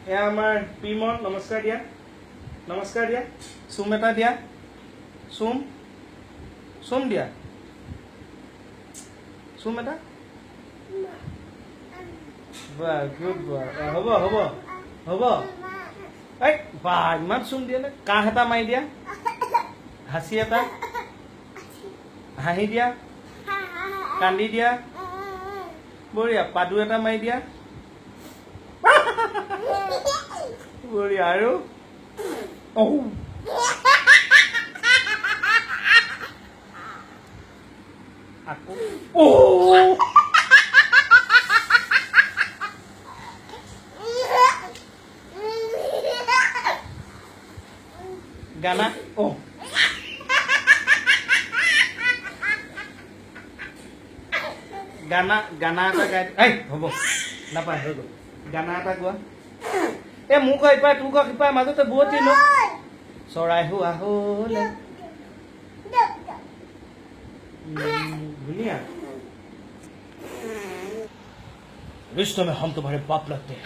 এয়া আমাৰ প্ৰিমন নমস্কাৰ দিয়া চুম এটা দিয়া চুম দিয়া চুম এটা বাহ গুড বয় হ'ব এই বা ইমান চুম দিয়া নে কাহ এটা মাৰি দিয়া হাঁচি এটা হাঁহি দিয়া কান্দি দিয়া বঢ়িয়া পাদু এটা মাৰি দিয়া বঢ়িয়া আৰু আকৌ গানা গানা এটা গাই এই হ'ব নাপায় হৈ গ'ল গানা এটা গোৱা এ মোক ইপাই তোক সিপাই মাজতে বহুত দিন চৰাই হোৱা হলে धुनिया रिश्तों में हम तुम्हारे बाप लगते हैं